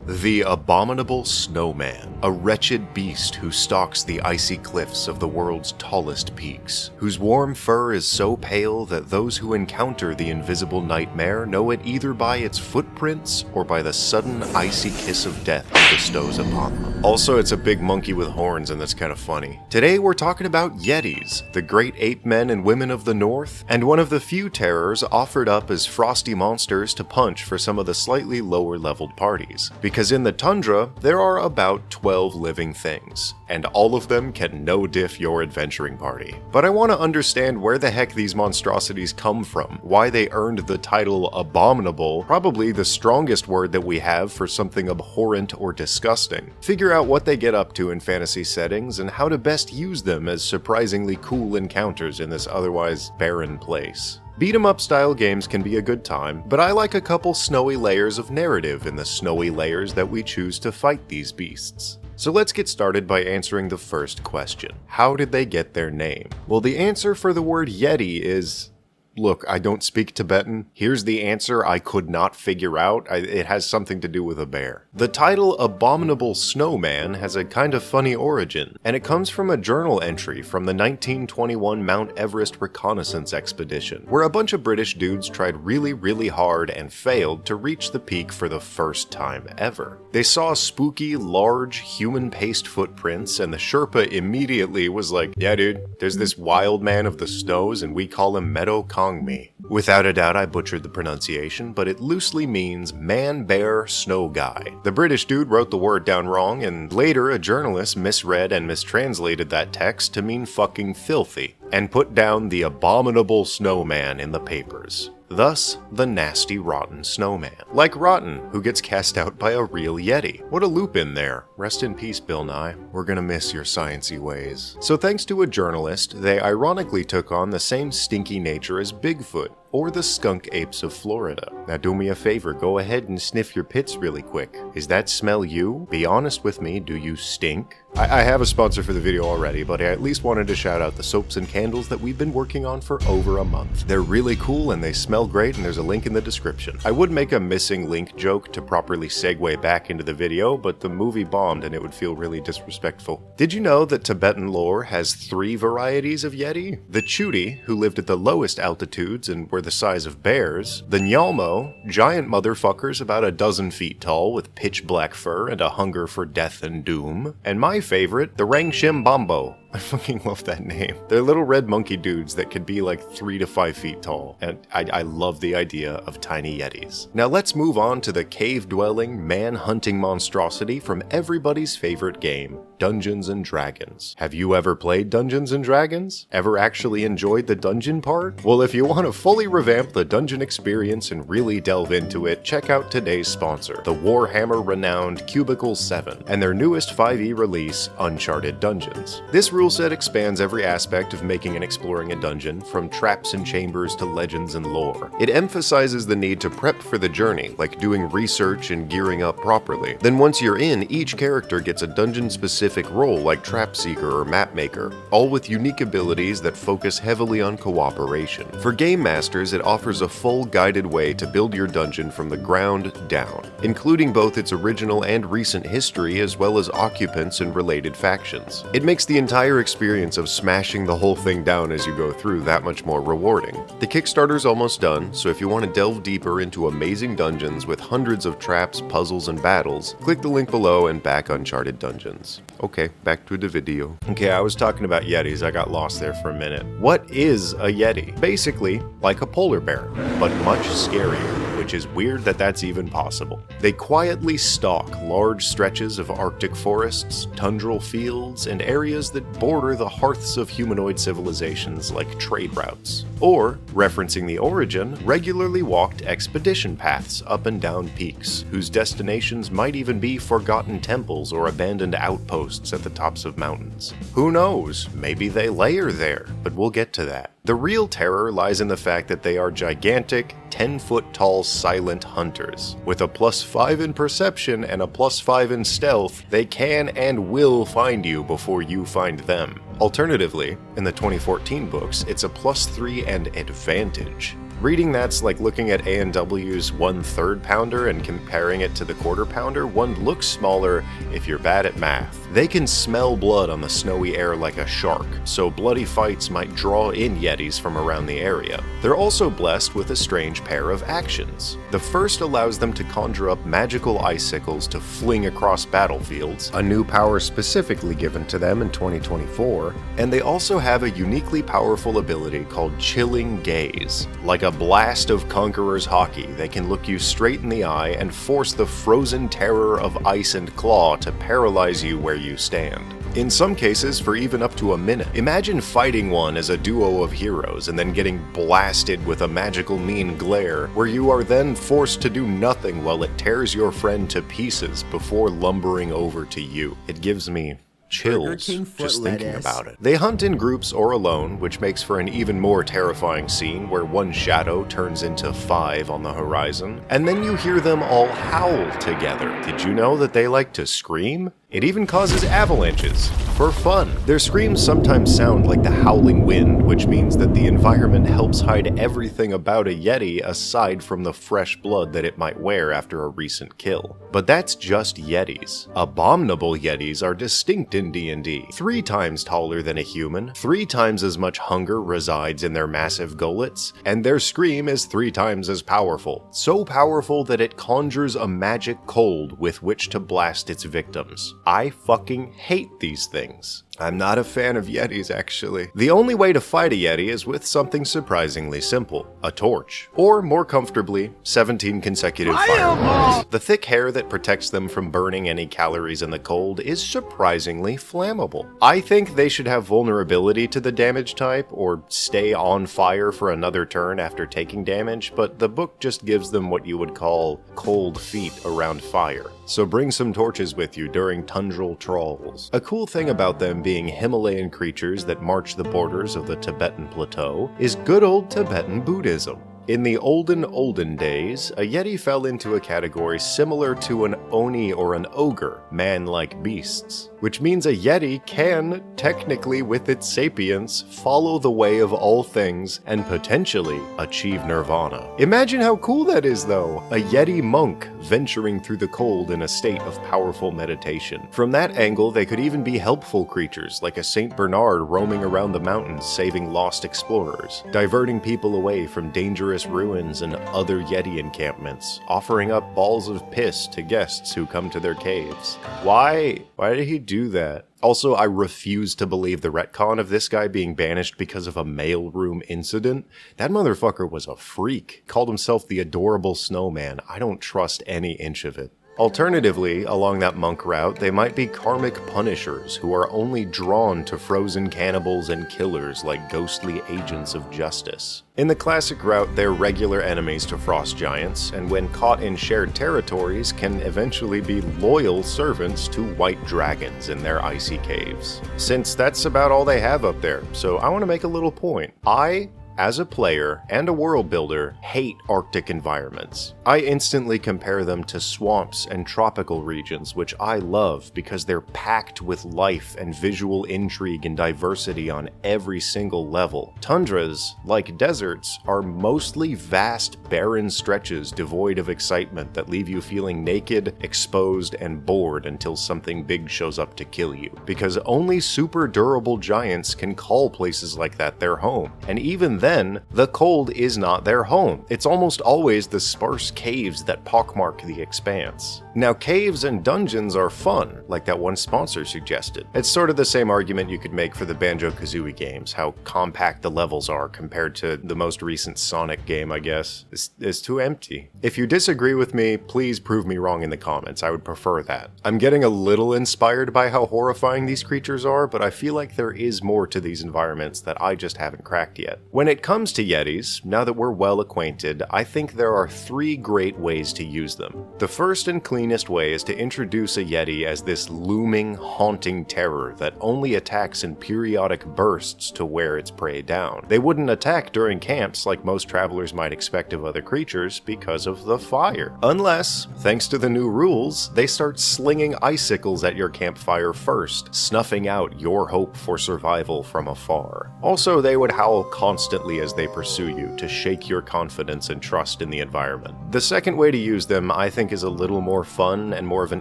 The abominable snowman, a wretched beast who stalks the icy cliffs of the world's tallest peaks, whose warm fur is so pale that those who encounter the invisible nightmare know it either by its footprints or by the sudden icy kiss of death it bestows upon them. Also, it's a big monkey with horns, and that's kind of funny. Today we're talking about Yetis, the great ape men and women of the north, and one of the few terrors offered up as frosty monsters to punch for some of the slightly lower leveled parties. Because in the tundra, there are about 12 living things, and all of them can no-diff your adventuring party. But I want to understand where the heck these monstrosities come from, why they earned the title abominable, probably the strongest word that we have for something abhorrent or disgusting, figure out what they get up to in fantasy settings, and how to best use them as surprisingly cool encounters in this otherwise barren place. Beat-em-up style games can be a good time, but I like a couple snowy layers of narrative in the snowy layers that we choose to fight these beasts. So let's get started by answering the first question. How did they get their name? Well, the answer for the word Yeti is... Look, I don't speak Tibetan. Here's the answer I could not figure out. It has something to do with a bear. The title Abominable Snowman has a kind of funny origin, and it comes from a journal entry from the 1921 Mount Everest reconnaissance expedition, where a bunch of British dudes tried really hard and failed to reach the peak for the first time ever. They saw spooky, large, human-paced footprints, and the Sherpa immediately was like, yeah dude, there's this wild man of the snows and we call him Meadow Me. Without a doubt I butchered the pronunciation, but it loosely means man, bear, snow guy. The British dude wrote the word down wrong, and later a journalist misread and mistranslated that text to mean fucking filthy, and put down the abominable snowman in the papers. Thus, the nasty, rotten snowman. Like Rotten, who gets cast out by a real Yeti. What a loop in there. Rest in peace, Bill Nye. We're gonna miss your sciencey ways. So thanks to a journalist, they ironically took on the same stinky nature as Bigfoot, or the skunk apes of Florida. Now do me a favor, go ahead and sniff your pits really quick. Is that smell you? Be honest with me, do you stink? I have a sponsor for the video already, but I at least wanted to shout out the soaps and candles that we've been working on for over a month. They're really cool and they smell great, and there's a link in the description. I would make a missing link joke to properly segue back into the video, but the movie bombed and it would feel really disrespectful. Did you know that Tibetan lore has 3 varieties of Yeti? The Chudi, who lived at the lowest altitudes and were the size of bears, the Nyalmo, giant motherfuckers about a dozen feet tall with pitch black fur and a hunger for death and doom, and my favorite, the Rangshim Bombo. I fucking love that name. They're little red monkey dudes that could be like 3 to 5 feet tall, and I love the idea of tiny Yetis. Now let's move on to the cave-dwelling, man-hunting monstrosity from everybody's favorite game, Dungeons and Dragons. Have you ever played Dungeons and Dragons? Ever actually enjoyed the dungeon part? Well, if you want to fully revamp the dungeon experience and really delve into it, check out today's sponsor, the Warhammer-renowned Cubicle 7, and their newest 5e release, Uncharted Dungeons. This rule set expands every aspect of making and exploring a dungeon, from traps and chambers to legends and lore. It emphasizes the need to prep for the journey, like doing research and gearing up properly. Then once you're in, each character gets a dungeon-specific role like Trap Seeker or Map Maker, all with unique abilities that focus heavily on cooperation. For game masters, it offers a full guided way to build your dungeon from the ground down, including both its original and recent history as well as occupants and related factions. It makes the entire experience of smashing the whole thing down as you go through that much more rewarding. The Kickstarter's almost done, so if you want to delve deeper into amazing dungeons with hundreds of traps, puzzles, and battles, click the link below and back Uncharted Dungeons. Okay, back to the video. Okay, I was talking about Yetis, I got lost there for a minute. What is a Yeti? Basically, like a polar bear, but much scarier, which is weird that that's even possible. They quietly stalk large stretches of Arctic forests, tundral fields, and areas that border the hearths of humanoid civilizations like trade routes. Or, referencing the origin, regularly walked expedition paths up and down peaks, whose destinations might even be forgotten temples or abandoned outposts at the tops of mountains. Who knows, maybe they lair there, but we'll get to that. The real terror lies in the fact that they are gigantic, 10-foot-tall silent hunters. With a +5 in perception and a +5 in stealth, they can and will find you before you find them. Alternatively, in the 2014 books, it's a +3 and advantage. Reading that's like looking at A&W's 1/3 pounder and comparing it to the quarter pounder. One looks smaller if you're bad at math. They can smell blood on the snowy air like a shark, so bloody fights might draw in Yetis from around the area. They're also blessed with a strange pair of actions. The first allows them to conjure up magical icicles to fling across battlefields, a new power specifically given to them in 2024, and they also have a uniquely powerful ability called Chilling Gaze. Like a blast of Conqueror's hockey, they can look you straight in the eye and force the frozen terror of ice and claw to paralyze you where you stand. In some cases, for even up to a minute. Imagine fighting one as a duo of heroes and then getting blasted with a magical mean glare, where you are then forced to do nothing while it tears your friend to pieces before lumbering over to you. It gives me chills just thinking about it. They hunt in groups or alone, which makes for an even more terrifying scene where one shadow turns into 5 on the horizon, and then you hear them all howl together. Did you know that they like to scream? It even causes avalanches, for fun. Their screams sometimes sound like the howling wind, which means that the environment helps hide everything about a Yeti aside from the fresh blood that it might wear after a recent kill. But that's just Yetis. Abominable Yetis are distinct in D&D. 3 times taller than a human, 3 times as much hunger resides in their massive gullets, and their scream is 3 times as powerful. So powerful that it conjures a magic cold with which to blast its victims. I fucking hate these things. I'm not a fan of Yetis, actually. The only way to fight a Yeti is with something surprisingly simple: a torch. Or, more comfortably, 17 consecutive fireballs. The thick hair that protects them from burning any calories in the cold is surprisingly flammable. I think they should have vulnerability to the damage type, or stay on fire for another turn after taking damage, but the book just gives them what you would call cold feet around fire. So bring some torches with you during tundral trawls. A cool thing about them being Himalayan creatures that march the borders of the Tibetan plateau is good old Tibetan Buddhism. In the olden days, a Yeti fell into a category similar to an Oni or an ogre, man-like beasts, which means a Yeti can, technically with its sapience, follow the way of all things and potentially achieve nirvana. Imagine how cool that is though, a Yeti monk venturing through the cold in a state of powerful meditation. From that angle, they could even be helpful creatures like a Saint Bernard roaming around the mountains saving lost explorers, diverting people away from dangerous ruins and other Yeti encampments, offering up balls of piss to guests who come to their caves. Why did he do that? Also, I refuse to believe the retcon of this guy being banished because of a mailroom incident. That motherfucker was a freak. Called himself the adorable snowman. I don't trust any inch of it. Alternatively, along that monk route, they might be karmic punishers who are only drawn to frozen cannibals and killers like ghostly agents of justice. In the classic route, they're regular enemies to frost giants, and when caught in shared territories, can eventually be loyal servants to white dragons in their icy caves. Since that's about all they have up there, so I want to make a little point. I, as a player and a world builder, hate Arctic environments. I instantly compare them to swamps and tropical regions, which I love because they're packed with life and visual intrigue and diversity on every single level. Tundras, like deserts, are mostly vast, barren stretches devoid of excitement that leave you feeling naked, exposed, and bored until something big shows up to kill you. Because only super durable giants can call places like that their home, and even then, the cold is not their home. It's almost always the sparse caves that pockmark the expanse. Now, caves and dungeons are fun, like that one sponsor suggested. It's sort of the same argument you could make for the Banjo-Kazooie games, how compact the levels are compared to the most recent Sonic game, I guess. It's too empty. If you disagree with me, please prove me wrong in the comments. I would prefer that. I'm getting a little inspired by how horrifying these creatures are, but I feel like there is more to these environments that I just haven't cracked yet. When it comes to Yetis, now that we're well acquainted, I think there are 3 great ways to use them. The first and cleanest way is to introduce a Yeti as this looming, haunting terror that only attacks in periodic bursts to wear its prey down. They wouldn't attack during camps like most travelers might expect of other creatures because of the fire. Unless, thanks to the new rules, they start slinging icicles at your campfire first, snuffing out your hope for survival from afar. Also, they would howl constantly violently as they pursue you to shake your confidence and trust in the environment. The second way to use them, I think, is a little more fun and more of an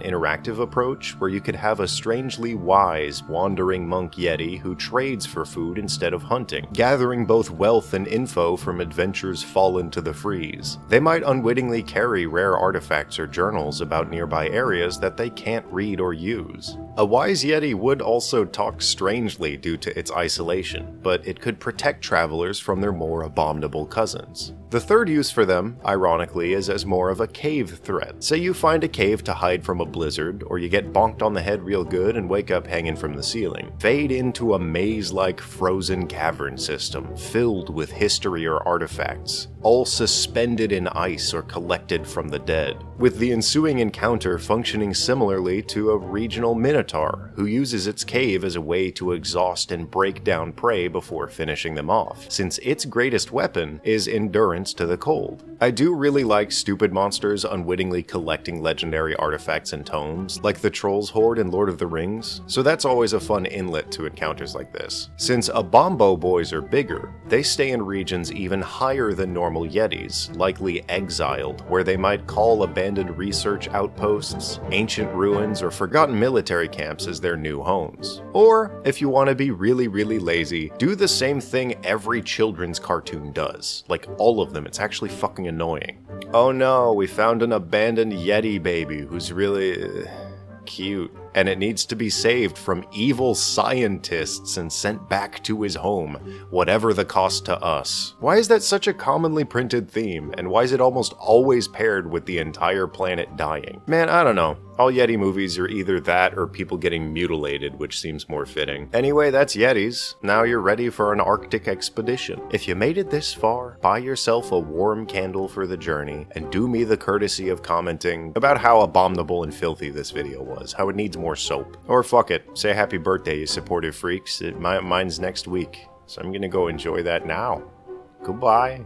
interactive approach, where you could have a strangely wise, wandering monk Yeti who trades for food instead of hunting, gathering both wealth and info from adventures fallen to the freeze. They might unwittingly carry rare artifacts or journals about nearby areas that they can't read or use. A wise Yeti would also talk strangely due to its isolation, but it could protect travelers from their more abominable cousins. The third use for them, ironically, is as more of a cave threat. Say you find a cave to hide from a blizzard, or you get bonked on the head real good and wake up hanging from the ceiling. Fade into a maze-like frozen cavern system, filled with history or artifacts, all suspended in ice or collected from the dead, with the ensuing encounter functioning similarly to a regional minotaur, who uses its cave as a way to exhaust and break down prey before finishing them off, since its greatest weapon is endurance to the cold. I do really like stupid monsters unwittingly collecting legendary artifacts and tomes, like the Trolls Horde in Lord of the Rings, so that's always a fun inlet to encounters like this. Since Abombo boys are bigger, they stay in regions even higher than normal Yetis, likely exiled, where they might call abandoned research outposts, ancient ruins, or forgotten military camps as their new homes. Or, if you want to be really lazy, do the same thing every children's cartoon does. Like all of them, it's actually fucking annoying. Oh no, we found an abandoned Yeti baby who's really cute, and it needs to be saved from evil scientists and sent back to his home, whatever the cost to us. Why is that such a commonly printed theme, and why is it almost always paired with the entire planet dying? Man, I don't know. All Yeti movies are either that or people getting mutilated, which seems more fitting. Anyway, that's Yetis. Now you're ready for an Arctic expedition. If you made it this far, buy yourself a warm candle for the journey, and do me the courtesy of commenting about how abominable and filthy this video was, how it needs more soap. Or fuck it, say happy birthday, you supportive freaks. Mine's next week, so I'm gonna go enjoy that now. Goodbye.